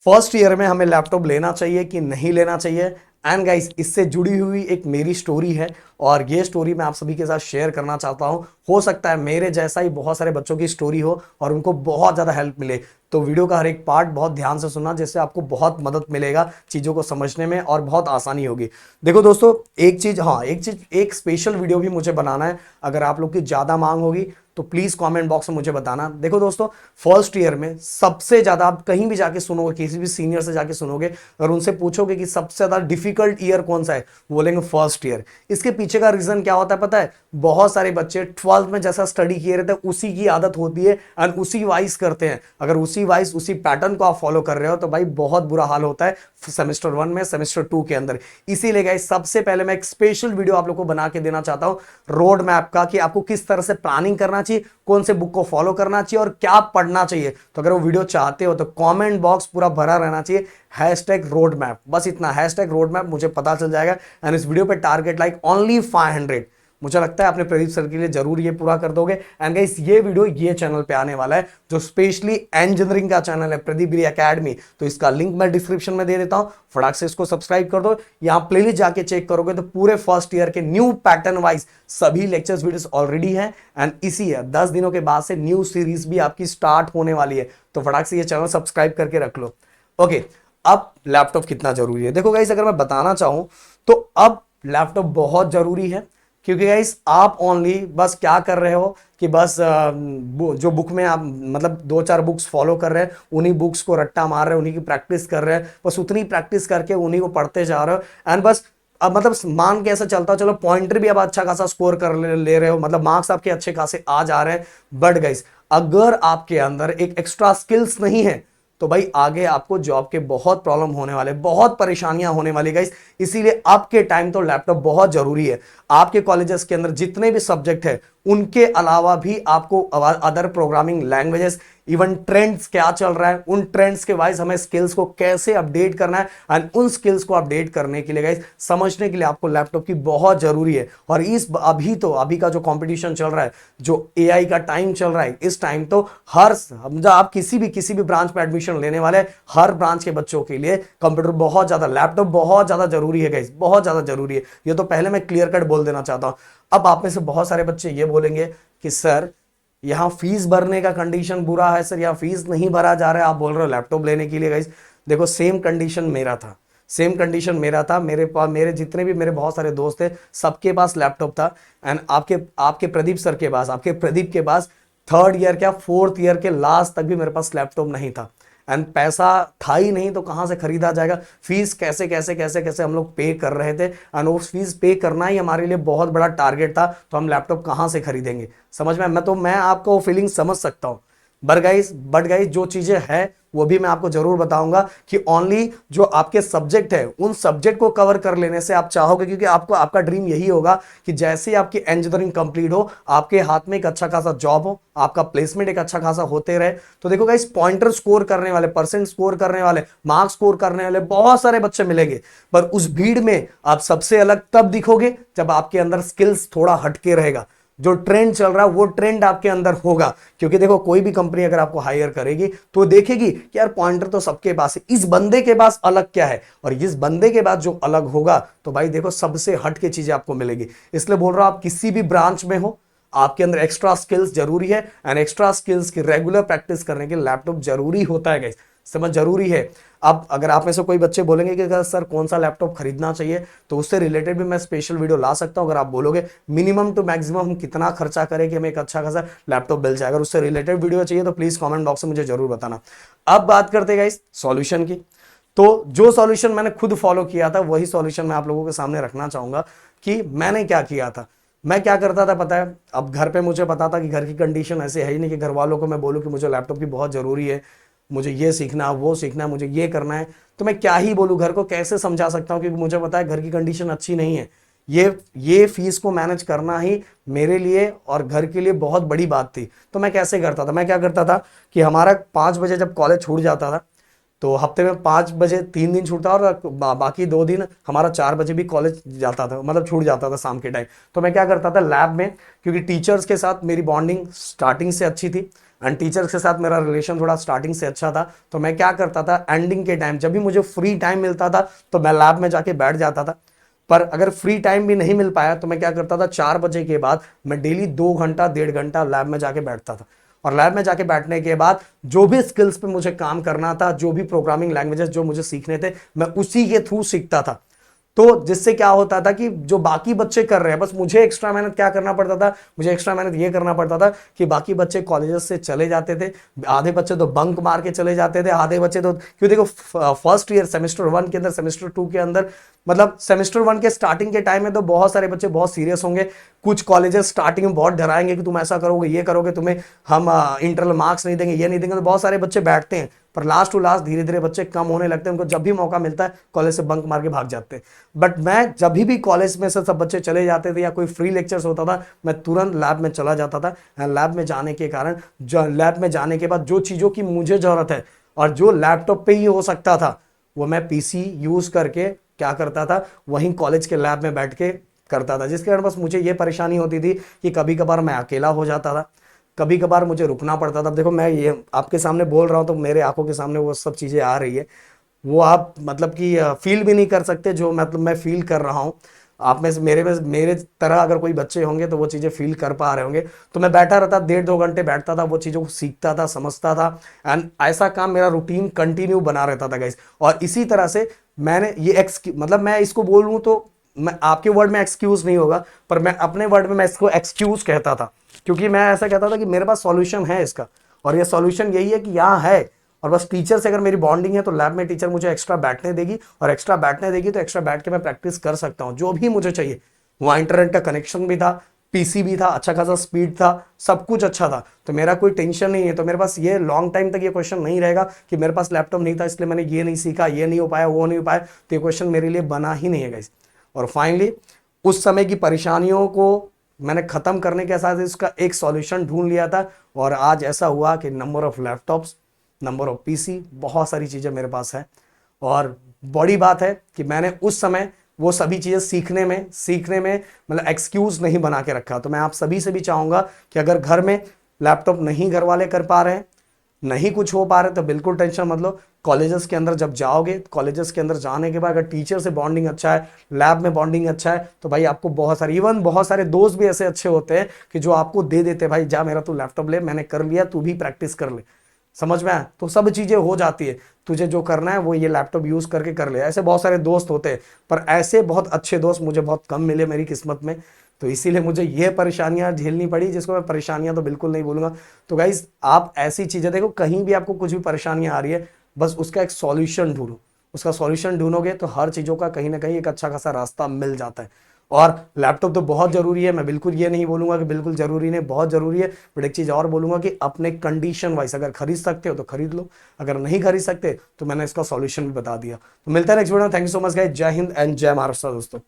First year में हमें laptop लेना चाहिए कि नहीं लेना चाहिए। एंड गाइस, इससे जुड़ी हुई एक मेरी स्टोरी है और ये स्टोरी मैं आप सभी के साथ शेयर करना चाहता हूं। हो सकता है मेरे जैसा ही बहुत सारे बच्चों की स्टोरी हो और उनको बहुत ज़्यादा हेल्प मिले। तो वीडियो का हर एक पार्ट बहुत ध्यान से सुनना, जिससे आपको बहुत मदद मिलेगा चीज़ों को समझने में और बहुत आसानी होगी। देखो दोस्तों, एक स्पेशल वीडियो भी मुझे बनाना है। अगर आप लोग की ज़्यादा मांग होगी तो प्लीज़ कमेंट बॉक्स में मुझे बताना। देखो दोस्तों, फर्स्ट ईयर में सबसे ज़्यादा, आप कहीं भी जाके सुनोगे, किसी भी सीनियर से जाके सुनोगे और उनसे पूछोगे कि सबसे ज़्यादा डिफिकल्ट ईयर कौन सा है, बोलेंगे फर्स्ट ईयर। इसके पीछे का रीज़न क्या होता है पता है? बहुत सारे बच्चे 12th में जैसा स्टडी किए रहते हैं उसी की आदत होती है एंड उसी वाइज करते हैं। अगर उसी पैटर्न को आप फॉलो कर रहे हो तो भाई बहुत बुरा हाल होता है सेमेस्टर 1 में, सेमेस्टर 2 के अंदर। इसीलिए गाइस, सबसे पहले मैं एक स्पेशल वीडियो आप लोग को बना के देना चाहता हूं रोड मैप का, कि आपको किस तरह से प्लानिंग करना चाहिए, कौन से बुक को फॉलो करना चाहिए और क्या पढ़ना चाहिए। तो अगर वो वीडियो चाहते हो तो कमेंट बॉक्स पूरा भरा रहना चाहिए #रोड मैप। बस इतना, #रोड मैप, मुझे पता चल जाएगा। एंड इस वीडियो पे टारगेट लाइक ओनली 500। मुझे लगता है अपने प्रदीप सर के लिए जरूर ये पूरा कर दोगे। एंड गाइस, ये वीडियो ये चैनल पे आने वाला है जो स्पेशली इंजीनियरिंग का चैनल है, प्रदीप गिरी एकेडमी। तो इसका लिंक मैं डिस्क्रिप्शन में दे देता हूं, फटाक से इसको सब्सक्राइब कर दो। यहां प्लेलिस्ट जाके चेक करोगे तो पूरे फर्स्ट ईयर के न्यू पैटर्न वाइज सभी लेक्चर्स वीडियोस ऑलरेडी हैं। एंड इसी 10 दिनों के बाद से न्यू सीरीज भी आपकी स्टार्ट होने वाली है। तो फटाक से ये चैनल सब्सक्राइब करके रख लो। ओके, अब लैपटॉप कितना जरूरी है। देखो गाइस, अगर मैं बताना चाहूं तो अब लैपटॉप बहुत जरूरी है। क्योंकि गाइस, आप ओनली बस क्या कर रहे हो कि बस जो बुक में आप मतलब 2-4 बुक्स फॉलो कर रहे हैं, उन्हीं बुक्स को रट्टा मार रहे हैं, उन्हीं की प्रैक्टिस कर रहे हैं, बस उतनी प्रैक्टिस करके उन्हीं को पढ़ते जा रहे हो। एंड बस अब मतलब मान के ऐसा चलता हो, चलो पॉइंटर भी अब अच्छा खासा स्कोर कर ले रहे हो, मतलब मार्क्स आपके अच्छे खासे आ जा रहे हैं। बट गाइस, अगर आपके अंदर एक एक्स्ट्रा स्किल्स नहीं है तो भाई आगे आपको जॉब के बहुत प्रॉब्लम होने वाले, बहुत परेशानियां होने वाली गाइस। इसीलिए आपके टाइम तो लैपटॉप बहुत जरूरी है। आपके कॉलेजेस के अंदर जितने भी सब्जेक्ट है उनके अलावा भी आपको other programming languages, even trends क्या चल रहा है, उन ट्रेंड्स के वाइज हमें स्किल्स को कैसे अपडेट करना है। एंड उन स्किल्स को अपडेट करने के लिए गाइस, समझने के लिए आपको लैपटॉप की बहुत जरूरी है। और अभी का जो कंपटीशन चल रहा है, जो एआई का टाइम चल रहा है, इस टाइम तो आप किसी भी ब्रांच में एडमिशन लेने वाले, हर ब्रांच के बच्चों के लिए कंप्यूटर बहुत ज्यादा, लैपटॉप बहुत ज्यादा जरूरी है गाइस, बहुत ज्यादा जरूरी है। ये तो पहले मैं क्लियर कट बोल देना चाहता हूं। अब आप में से बहुत सारे बच्चे ये बोलेंगे कि सर, यहां फीस भरने का कंडीशन बुरा है सर, यहां फीस नहीं भरा जा रहा है, आप बोल रहे हो लैपटॉप लेने के लिए। गाइस देखो, सेम कंडीशन मेरा था। मेरे पास, जितने भी मेरे बहुत सारे दोस्त थे, सबके पास लैपटॉप था। एंड आपके प्रदीप सर के पास, आपके प्रदीप के पास 3rd ईयर क्या 4th ईयर के लास्ट तक भी मेरे पास लैपटॉप नहीं था। एंड पैसा था ही नहीं तो कहां से खरीदा जाएगा। फीस कैसे कैसे कैसे कैसे हम लोग पे कर रहे थे, एंड वो फीस पे करना ही हमारे लिए बहुत बड़ा टारगेट था। तो हम लैपटॉप कहां से खरीदेंगे, समझ में? मैं आपको वो फीलिंग समझ सकता हूं। बट गाइस, जो चीजें हैं वो भी मैं आपको जरूर बताऊंगा कि ओनली जो आपके सब्जेक्ट है उन सब्जेक्ट को कवर कर लेने से आप चाहोगे, क्योंकि आपका ड्रीम यही होगा कि जैसे ही आपकी इंजीनियरिंग कंप्लीट हो, आपके हाथ में एक अच्छा खासा जॉब हो, आपका प्लेसमेंट एक अच्छा खासा होते रहे। तो देखो गाइस, पॉइंटर स्कोर करने वाले, परसेंट स्कोर करने वाले, मार्क्स स्कोर करने वाले बहुत सारे बच्चे मिलेंगे। पर उस भीड़ में आप सबसे अलग तब दिखोगे जब आपके अंदर स्किल्स थोड़ा हटके रहेगा। जो ट्रेंड चल रहा है वो ट्रेंड आपके अंदर होगा। क्योंकि देखो, कोई भी कंपनी अगर आपको हायर करेगी तो देखेगी कि यार पॉइंटर तो सबके पास है, इस बंदे के पास अलग क्या है। और इस बंदे के पास जो अलग होगा तो भाई देखो, सबसे हट के चीजें आपको मिलेगी। इसलिए बोल रहा हूं, आप किसी भी ब्रांच में हो, आपके अंदर एक्स्ट्रा स्किल्स जरूरी है। एंड एक्स्ट्रा स्किल्स की रेगुलर प्रैक्टिस करने के लिए लैपटॉप जरूरी होता है गाइस, समझ, जरूरी है। अब अगर आप में से कोई बच्चे बोलेंगे कि सर कौन सा लैपटॉप खरीदना चाहिए, तो उससे रिलेटेड भी मैं स्पेशल वीडियो ला सकता हूं। अगर आप बोलोगे मिनिमम टू मैक्सिमम हम कितना खर्चा करें कि हमें एक अच्छा खासा लैपटॉप मिल जाए, अगर उससे रिलेटेड वीडियो चाहिए तो प्लीज कमेंट बॉक्स में मुझे जरूर बताना। अब बात करते हैं गाइस सॉल्यूशन की। तो जो सॉल्यूशन मैंने खुद फॉलो किया था वही सॉल्यूशन मैं आप लोगों के सामने रखना चाहूंगा कि मैंने क्या किया था। मैं क्या करता था पता है? अब घर पे मुझे पता था कि घर की कंडीशन ऐसे है ही नहीं कि घर वालों को मैं बोलूं कि मुझे लैपटॉप की बहुत जरूरी है, मुझे ये सीखना, वो सीखना है, मुझे ये करना है। तो मैं क्या ही बोलूं, घर को कैसे समझा सकता हूं, क्योंकि मुझे पता है घर की कंडीशन अच्छी नहीं है। ये फीस को मैनेज करना ही मेरे लिए और घर के लिए बहुत बड़ी बात थी। तो मैं कैसे करता था? मैं क्या करता था कि हमारा 5 बजे जब कॉलेज छूट जाता था, तो हफ्ते में 5 बजे 3 दिन छूटता और बाकी 2 दिन हमारा 4 बजे भी कॉलेज जाता था, मतलब छूट जाता था शाम के टाइम। तो मैं क्या करता था लैब में, क्योंकि टीचर्स के साथ मेरी बॉन्डिंग स्टार्टिंग से अच्छी थी, एंड टीचर्स के साथ मेरा रिलेशन थोड़ा स्टार्टिंग से अच्छा था, तो मैं क्या करता था, एंडिंग के टाइम जब भी मुझे फ्री टाइम मिलता था तो मैं लैब में जाके बैठ जाता था। पर अगर फ्री टाइम भी नहीं मिल पाया तो मैं क्या करता था, 4 बजे के बाद मैं डेली 2 घंटा 1.5 घंटा लैब में जाके बैठता था। और लैब में जाके बैठने के बाद जो भी स्किल्स पे मुझे काम करना था, जो भी प्रोग्रामिंग लैंग्वेजेस जो मुझे सीखने थे, मैं उसी के थ्रू सीखता था। तो जिससे क्या होता था कि जो बाकी बच्चे कर रहे हैं, बस मुझे एक्स्ट्रा मेहनत क्या करना पड़ता था, मुझे एक्स्ट्रा मेहनत ये करना पड़ता था कि बाकी बच्चे कॉलेजेस से चले जाते थे, आधे बच्चे तो बंक मार के चले जाते थे, आधे बच्चे तो, क्यों देखो फर्स्ट ईयर सेमेस्टर 1 के अंदर, सेमेस्टर 2 के अंदर, मतलब सेमेस्टर 1 के स्टार्टिंग के टाइम में तो बहुत सारे बच्चे बहुत सीरियस होंगे। कुछ कॉलेजेस स्टार्टिंग में बहुत डराएंगे कि तुम ऐसा करोगे, ये करोगे, तुम्हें हम इंटरनल मार्क्स नहीं देंगे, ये नहीं देंगे, तो बहुत सारे बच्चे बैठते हैं। पर लास्ट टू लास्ट धीरे धीरे बच्चे कम होने लगते हैं, उनको जब भी मौका मिलता है कॉलेज से बंक मार के भाग जाते हैं। बट मैं जब भी कॉलेज में से सब बच्चे चले जाते थे या कोई फ्री लेक्चर्स होता था, मैं तुरंत लैब में चला जाता था। लैब में जाने के कारण, लैब में जाने के बाद जो चीज़ों की मुझे ज़रूरत है और जो लैपटॉप पे ही हो सकता था, वो मैं पीसी यूज़ करके क्या करता था, वहीं कॉलेज के लैब में बैठ के करता था। जिसके कारण बस मुझे ये परेशानी होती थी कि कभी कभार मैं अकेला हो जाता था, कभी कभार मुझे रुकना पड़ता था। देखो मैं ये आपके सामने बोल रहा हूँ तो मेरे आंखों के सामने वो सब चीज़ें आ रही है, वो आप मतलब कि फील भी नहीं कर सकते जो मतलब मैं फील कर रहा हूँ। आप में से मेरे तरह अगर कोई बच्चे होंगे तो वो चीज़ें फील कर पा रहे होंगे। तो मैं बैठा रहता, 1.5 2 घंटे बैठता था, वो चीज़ों को सीखता था, समझता था। एंड ऐसा काम मेरा रूटीन कंटिन्यू बना रहता था गाइस। और इसी तरह से मैंने ये मतलब मैं इसको बोलूँ तो मैं आपके वर्ड में एक्सक्यूज नहीं होगा, पर मैं अपने वर्ड में मैं इसको एक्सक्यूज कहता था, क्योंकि मैं ऐसा कहता था कि मेरे पास सॉल्यूशन है इसका, और ये सॉल्यूशन यही है कि यहाँ है। और बस टीचर से अगर मेरी बॉन्डिंग है तो लैब में टीचर मुझे एक्स्ट्रा बैठने देगी, और एक्स्ट्रा बैठने देगी तो एक्स्ट्रा बैठ के मैं प्रैक्टिस कर सकता हूँ जो भी मुझे चाहिए। वहाँ इंटरनेट का कनेक्शन भी था, पीसी भी था, अच्छा खासा स्पीड था, सब कुछ अच्छा था, तो मेरा कोई टेंशन नहीं है। तो मेरे पास ये लॉन्ग टाइम तक ये क्वेश्चन नहीं रहेगा कि मेरे पास लैपटॉप नहीं था इसलिए मैंने ये नहीं सीखा, ये नहीं हो पाया, वो नहीं हो पाया, तो ये क्वेश्चन मेरे लिए बना ही नहीं है गाइस। और फाइनली उस समय की परेशानियों को मैंने ख़त्म करने के साथ इसका एक सॉल्यूशन ढूंढ लिया था, और आज ऐसा हुआ कि number of laptops, number of PC, बहुत सारी चीज़ें मेरे पास है। और बड़ी बात है कि मैंने उस समय वो सभी चीज़ें सीखने में मतलब एक्सक्यूज़ नहीं बना के रखा। तो मैं आप सभी से भी चाहूँगा कि अगर घर में लैपटॉप नहीं घर वाले कर पा रहे हैं, नहीं कुछ हो पा रहे, तो बिल्कुल टेंशन मत लो। कॉलेजेस के अंदर जब जाओगे, कॉलेजेस के अंदर जाने के बाद अगर टीचर से बॉन्डिंग अच्छा है, लैब में बॉन्डिंग अच्छा है, तो भाई आपको बहुत सारे दोस्त भी ऐसे अच्छे होते हैं कि जो आपको दे देते हैं, भाई जा मेरा तू लैपटॉप ले, मैंने कर लिया, तू भी प्रैक्टिस कर ले। समझ में आया? तो सब चीज़ें हो जाती है, तुझे जो करना है वो ये लैपटॉप यूज़ करके कर ले। ऐसे बहुत सारे दोस्त होते हैं, पर ऐसे बहुत अच्छे दोस्त मुझे बहुत कम मिले मेरी किस्मत में, तो इसीलिए मुझे ये परेशानियां झेलनी पड़ी, जिसको मैं परेशानियां तो बिल्कुल नहीं बोलूंगा। तो गाइज आप ऐसी चीज़ें देखो, कहीं भी आपको कुछ भी परेशानियां आ रही है, बस उसका एक सॉल्यूशन ढूंढो। उसका सॉल्यूशन ढूंढोगे तो हर चीज़ों का कहीं ना कहीं एक अच्छा खासा रास्ता मिल जाता है। और लैपटॉप तो बहुत ज़रूरी है, मैं बिल्कुल ये नहीं बोलूंगा कि बिल्कुल ज़रूरी नहीं, बहुत ज़रूरी है। बट एक चीज़ और बोलूंगा कि अपने कंडीशन वाइज अगर खरीद सकते हो तो खरीद लो, अगर नहीं खरीद सकते तो मैंने इसका सॉल्यूशन भी बता दिया। तो मिलता है नेक्स्ट वीडियो में। Thank you so much guys, जय हिंद एंड जय महाराष्ट्र दोस्तों।